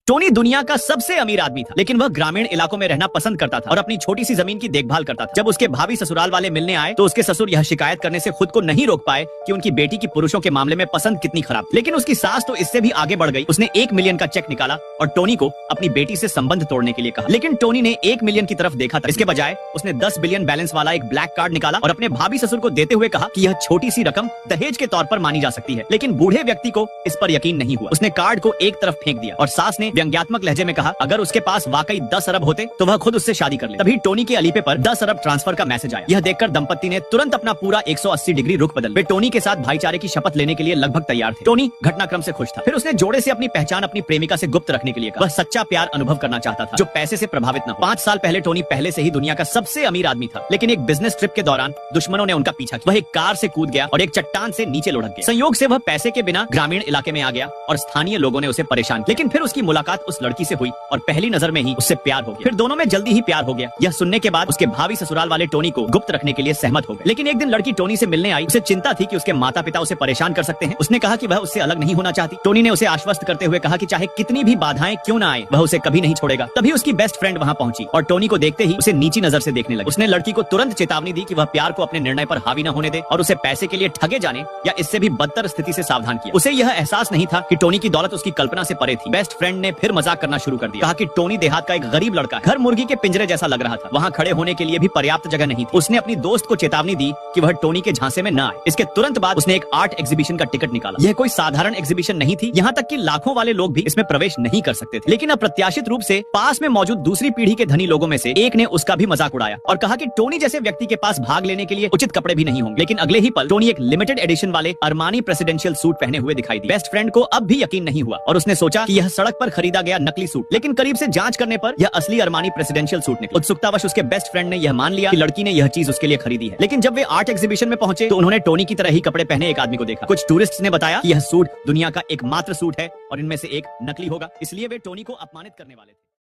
Tony दुनिया का सबसे अमीर आदमी था, लेकिन वह ग्रामीण इलाकों में रहना पसंद करता था और अपनी छोटी सी जमीन की देखभाल करता था। जब उसके भाभी ससुराल वाले मिलने आए तो उसके ससुर यह शिकायत करने से खुद को नहीं रोक पाए कि उनकी बेटी की पुरुषों के मामले में पसंद कितनी खराब। लेकिन उसकी सास तो इससे भी आगे बढ़ गई। उसने 1 मिलियन का चेक निकाला और टोनी को अपनी बेटी से संबंध तोड़ने के लिए कहा। लेकिन टोनी ने 1 मिलियन की तरफ देखा था। इसके बजाय उसने 10 बिलियन बैलेंस वाला एक ब्लैक कार्ड निकाला और अपने भाभी ससुर को देते हुए कहा कि यह छोटी सी रकम दहेज के तौर पर मानी जा सकती है। लेकिन बूढ़े व्यक्ति को इस पर यकीन नहीं हुआ। उसने कार्ड को एक तरफ फेंक दिया और सास ने व्यंग्यात्मक लहजे में कहा, अगर उसके पास वाकई 10 अरब होते तो वह खुद उससे शादी कर ले। तभी टोनी के अलीपे पर 10 अरब ट्रांसफर का मैसेज आया। यह देखकर दंपत्ति ने तुरंत अपना पूरा 180 डिग्री रुख बदल। वे टोनी के साथ भाईचारे की शपथ लेने के लिए लगभग तैयार थे। टोनी घटनाक्रम से खुश था। फिर उसने जोड़े से अपनी पहचान अपनी प्रेमिका से गुप्त रखने के लिए कहा। वह सच्चा प्यार अनुभव करना चाहता था जो पैसे से प्रभावित न हो। 5 साल पहले टोनी पहले से ही दुनिया का सबसे अमीर आदमी था, लेकिन एक बिजनेस ट्रिप के दौरान दुश्मनों ने उनका पीछा किया। वह एक कार से कूद गया और एक चट्टान से नीचे लुढ़क गया। संयोग से वह पैसे के बिना ग्रामीण इलाके में आ गया और स्थानीय लोगों ने उसे परेशान किया। लेकिन फिर उसकी मुलाकात उस लड़की से हुई और पहली नजर में ही उससे प्यार हो गया। फिर दोनों में जल्दी ही प्यार हो गया। यह सुनने के बाद उसके भावी ससुराल वाले टोनी को गुप्त रखने के लिए सहमत हो गए। लेकिन एक दिन लड़की टोनी से मिलने आई। उसे चिंता थी कि उसके माता पिता उसे परेशान कर सकते हैं। उसने कहा कि वह उससे अलग नहीं होना चाहती। टोनी ने उसे आश्वस्त करते हुए कहा कि चाहे कितनी भी बाधाएं क्यों न आए, वह उसे कभी नहीं छोड़ेगा। तभी उसकी बेस्ट फ्रेंड वहां पहुंची और टोनी को देखते ही उसे नीची नजर से देखने लगी। उसने लड़की को तुरंत चेतावनी दी कि वह प्यार को अपने निर्णय पर हावी न होने दे और उसे पैसे के लिए ठगे जाने या इससे भी बदतर स्थिति से सावधान किया। उसे यह एहसास नहीं था कि टोनी की दौलत उसकी कल्पना से परे थी। बेस्ट फ्रेंड ने फिर मजाक करना शुरू कर दिया। कहा कि टोनी देहात का एक गरीब लड़का है। घर मुर्गी के पिंजरे जैसा लग रहा था। वहाँ खड़े होने के लिए भी पर्याप्त जगह नहीं थी। उसने अपनी दोस्त को चेतावनी दी कि वह टोनी के झांसे में न आए। इसके तुरंत बाद उसने एक आर्ट एग्जीबिशन का टिकट निकाला। यह कोई साधारण एग्जीबिशन नहीं थी। यहाँ तक कि लाखों वाले लोग भी इसमें प्रवेश नहीं कर सकते थे। लेकिन अप्रत्याशित रूप से पास में मौजूद दूसरी पीढ़ी के धनी लोगों में से एक ने उसका भी मजाक उड़ाया और कहा कि टोनी जैसे व्यक्ति के पास भाग लेने के लिए उचित कपड़े भी नहीं होंगे। लेकिन अगले ही पल टोनी एक लिमिटेड एडिशन वाले अरमानी प्रेसिडेंशियल सूट पहने हुए दिखाई दी। बेस्ट फ्रेंड को अब भी यकीन नहीं हुआ और उसने सोचा कि यह सड़क पर खरीदा गया नकली सूट। लेकिन करीब से जांच करने पर यह असली अरमानी प्रेसिडेंशियल सूट निकला। उत्सुकतावश उसके बेस्ट फ्रेंड ने यह मान लिया कि लड़की ने यह चीज उसके लिए खरीदी है। लेकिन जब वे आर्ट एग्जीबिशन में पहुंचे तो उन्होंने टोनी की तरह ही कपड़े पहने एक आदमी को देखा। कुछ टूरिस्ट ने बताया कि यह सूट दुनिया का एकमात्र सूट है और इनमें से एक नकली होगा, इसलिए वे टोनी को अपमानित करने वाले थे।